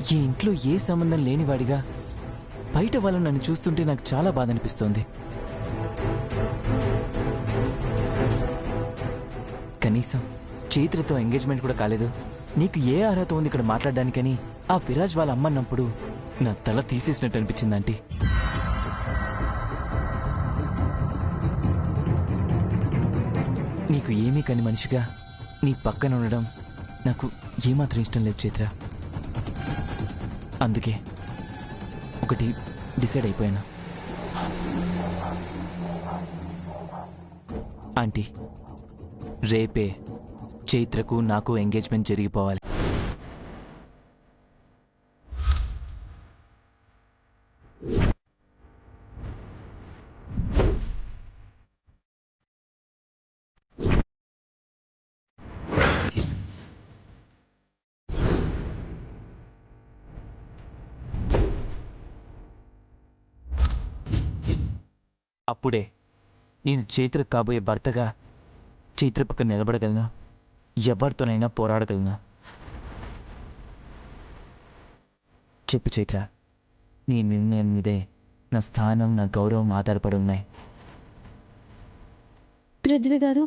ఈ ఇంట్లో ఏ సంబంధం లేనివాడిగా బయట వాళ్ళు నన్ను చూస్తుంటే నాకు చాలా బాధ అనిపిస్తోంది. కనీసం చైత్రతో ఎంగేజ్మెంట్ కూడా కాలేదు. నీకు ఏ అర్హత ఉంది ఇక్కడ మాట్లాడడానికని ఆ విరాజ్ వాళ్ళ అమ్మన్నప్పుడు నా తల తీసేసినట్టు అనిపించింది ఆంటీ. నీకు ఏమీ కాని మనిషిగా నీ పక్కన ఉండడం నాకు ఏమాత్రం ఇష్టం లేదు చైత్ర. అందుకే ఒకటి డిసైడ్ అయిపోయాను ఆంటీ. రేపే చైత్రకు నాకు ఎంగేజ్మెంట్ జరిగిపోవాలి. అప్పుడే నేను చైత్రకు కాబోయే భర్తగా చైత్ర పక్కన నిలబడగలను, ఎవరితోనైనా పోరాడగలను. చెప్పు చైత్ర, నీ నిర్ణయం మీదే నా స్థానం, నా గౌరవం ఆధారపడి ఉన్నాయి. పృథ్వీ గారు,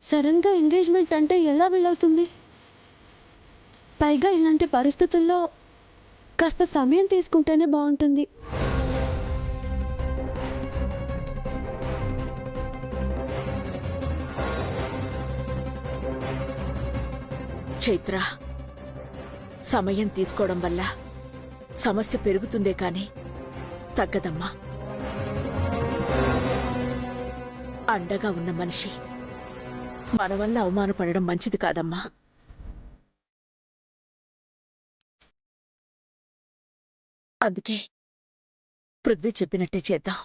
సడన్గా ఎంగేజ్మెంట్ అంటే ఎలా వీలవుతుంది? పైగా ఇలాంటి పరిస్థితుల్లో కాస్త సమయం తీసుకుంటేనే బాగుంటుంది. చైత్ర, సమయం తీసుకోవడం వల్ల సమస్య పెరుగుతుందే కాని తగ్గదమ్మా. అండగా ఉన్న మనిషి మన వల్ల అవమానపడడం మంచిది కాదమ్మా. అందుకే పృథ్వీ చెప్పినట్టే చేద్దాం.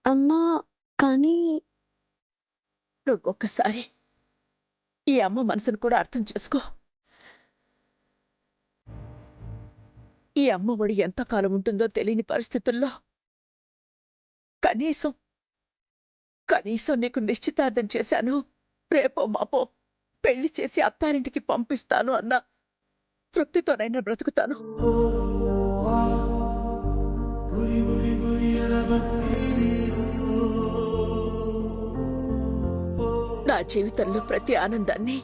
అమ్మా, కానీ ఒక్కసారి ఈ అమ్మ మనసును కూడా అర్థం చేసుకో. ఈ అమ్మ ఒడి ఎంతకాలం ఉంటుందో తెలియని పరిస్థితుల్లో కనీసం నీకు నిశ్చితార్థం చేశాను, రేపో మాపో పెళ్లి చేసి అత్తారింటికి పంపిస్తాను అన్న తృప్తితోనైనా బ్రతుకుతాను. నా జీవితంలో ప్రతి ఆనందాన్ని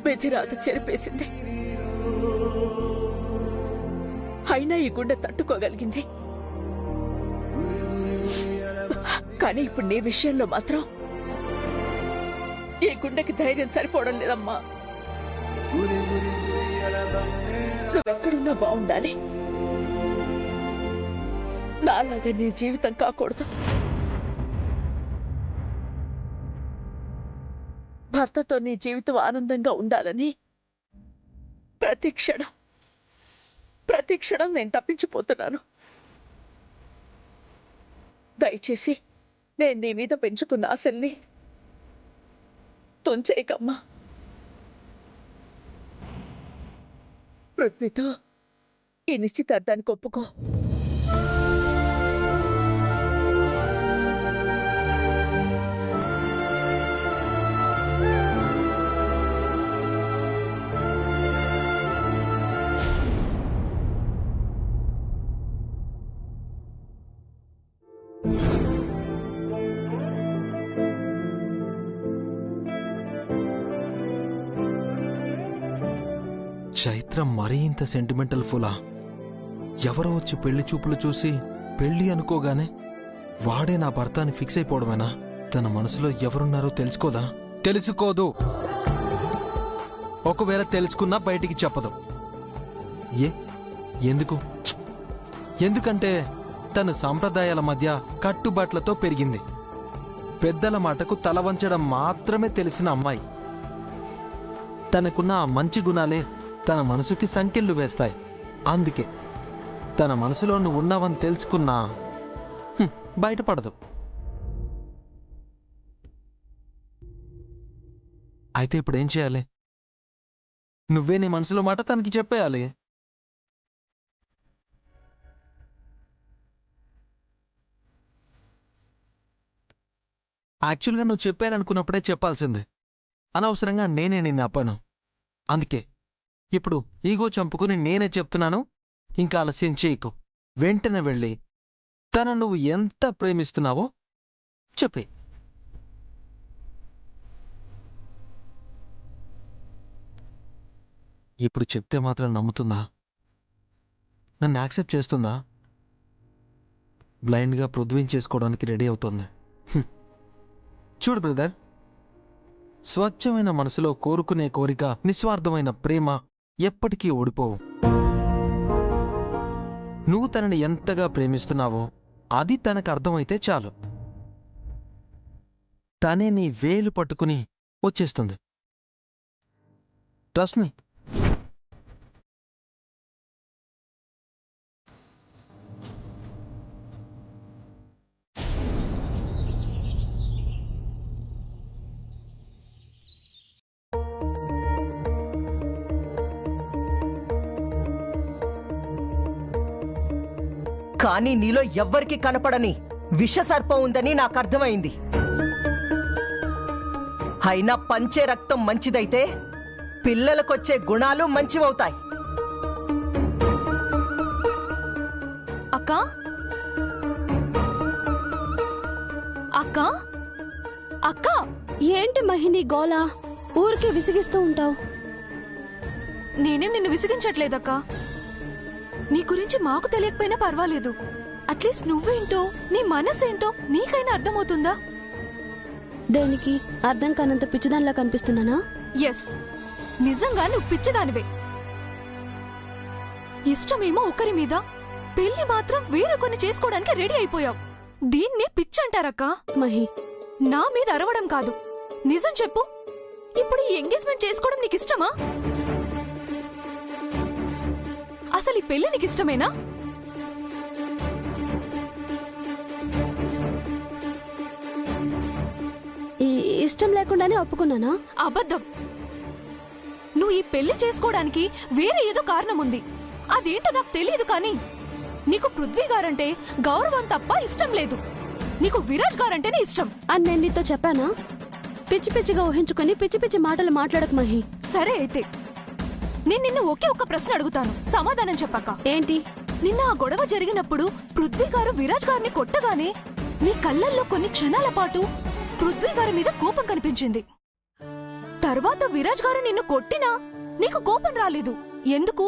విధిరాత చెరిపేసింది. అయినా ఈ గుండె తట్టుకోగలిగింది. కానీ ఇప్పుడు నీ విషయంలో మాత్రం ఈ గుండెకి ధైర్యం సరిపోవడం లేదమ్మా. నువ్వెక్కడున్నా బాగుండాలి, నాలాగా నీ జీవితం కాకూడదు. భర్తతో నీ జీవితం ఆనందంగా ఉండాలని ప్రతి క్షణం నేను తప్పించిపోతున్నాను. దయచేసి నేను నీ మీద పెంచుకున్న ఆశల్ని తుంచేయకమ్మా. పృథ్వీతో ఈ నిశ్చితార్థానికి ఒప్పుకో. చైత్ర మరీ ఇంత సెంటిమెంటల్ ఫులా? ఎవరో వచ్చి పెళ్లి చూపులు చూసి పెళ్లి అనుకోగానే వాడే నా భర్త అని ఫిక్స్ అయిపోవడమేనా? తన మనసులో ఎవరున్నారో తెలుసుకోదా? తెలుసుకోదు. ఒకవేళ తెలుసుకున్నా బయటికి చెప్పదు. ఎందుకు? ఎందుకంటే తను సాంప్రదాయాల మధ్య కట్టుబాట్లతో పెరిగింది. పెద్దల మాటకు తల వంచడం మాత్రమే తెలిసిన అమ్మాయి. తనకున్న ఆ మంచి గుణాలే తన మనసుకి సంకెళ్ళు వేస్తాయి. అందుకే తన మనసులో నువ్వు ఉన్నావని తెలుసుకున్నా బయటపడదు. అయితే ఇప్పుడు ఏం చేయాలి? నువ్వే నీ మనసులో మాట తనకి చెప్పేయాలి. యాక్చువల్గా నువ్వు చెప్పాలనుకున్నప్పుడే చెప్పాల్సిందే. అనవసరంగా నేనే నిన్ను ఆపాను. అందుకే ఇప్పుడు ఈగో చంపుకుని నేనే చెప్తున్నాను, ఇంకా ఆలస్యం చేయకు. వెంటనే వెళ్ళి తను నువ్వు ఎంత ప్రేమిస్తున్నావో చెప్పే. ఇప్పుడు చెప్తే మాత్రం నమ్ముతుందా? నన్ను యాక్సెప్ట్ చేస్తుందా? బ్లైండ్గా పృథ్వీని చేసుకోవడానికి రెడీ అవుతుంది. చూడు బ్రదర్, స్వచ్ఛమైన మనసులో కోరుకునే కోరిక, నిస్వార్థమైన ప్రేమ ఎప్పటికీ ఓడిపోవు. నువ్వు తనని ఎంతగా ప్రేమిస్తున్నావో అది తనకు అర్థమైతే చాలు, తనే నీ వేలు పట్టుకుని వచ్చేస్తుంది. Trust me. కానీ నీలో ఎవ్వరికి కనపడని విషసర్పం ఉందని నాకు అర్థమైంది. అయినా పంచే రక్తం మంచిదైతే పిల్లలకొచ్చే గుణాలు మంచివవుతాయి. అక్కా అక్కా అక్కా, ఏంటి మహిని గోలా? ఊరికే విసిగిస్తూ ఉంటావు. నేనేం నిన్ను విసిగించట్లేదక్కా. నీ గురించి మాకు తెలియకపోయినా పర్వాలేదు. అట్లీస్ట్ నువ్వేంటో, నీ మనసేంటో నీకైనా అర్థమవుతుందా? దేనికి? అర్థం కానంత పిచ్చిదానిలా కనిపిస్తున్నానా? ఎస్, నిజంగా నువ్వు పిచ్చిదానివే. ఇష్టమేమో ఒకరి మీద, పెళ్లి మాత్రం వేరొకరిని చేసుకోవడానికి రెడీ అయిపోయావు. దీన్ని పిచ్చంటారక్కా. మహి, నా మీద అరవడం కాదు, నిజం చెప్పు. ఇప్పుడు ఈ ఎంగేజ్మెంట్ చేసుకోవడం నీకు ఇష్టమా? అసలు ఈ పెళ్లి నీకు ఇష్టమేనా? ఇష్టం లేకుండానే ఒప్పుకున్నానా? అబద్ధం. నువ్వు ఈ పెళ్లి చేసుకోవడానికి వేరే ఏదో కారణం ఉంది. అదేంటో నాకు తెలియదు, కానీ నీకు పృథ్వీ గారంటే గౌరవం తప్ప ఇష్టం లేదు. నీకు విరాట్ గారంటేనే ఇష్టం అని నేను నీతో చెప్పానా? పిచ్చి పిచ్చిగా ఊహించుకుని పిచ్చి పిచ్చి మాటలు మాట్లాడకు మహి. సరే అయితే నేను నిన్ను ఒకే ఒక్క ప్రశ్న అడుగుతాను, సమాధానం చెప్పాక. ఏంటి? నిన్న ఆ గొడవ జరిగినప్పుడు పృథ్వీ గారు విరాజ్ గారిని కొట్టగానే నీ కళ్ళల్లో కొన్ని క్షణాల పాటు పృథ్వీ గారి మీద కోపం కనిపించింది. తర్వాత విరాజ్ గారు నిన్ను కొట్టినా నీకు కోపం రాలేదు. ఎందుకు?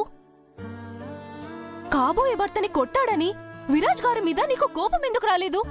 కాబోయే భర్తని కొట్టాడని విరాజ్ గారి మీద నీకు కోపం ఎందుకు రాలేదు?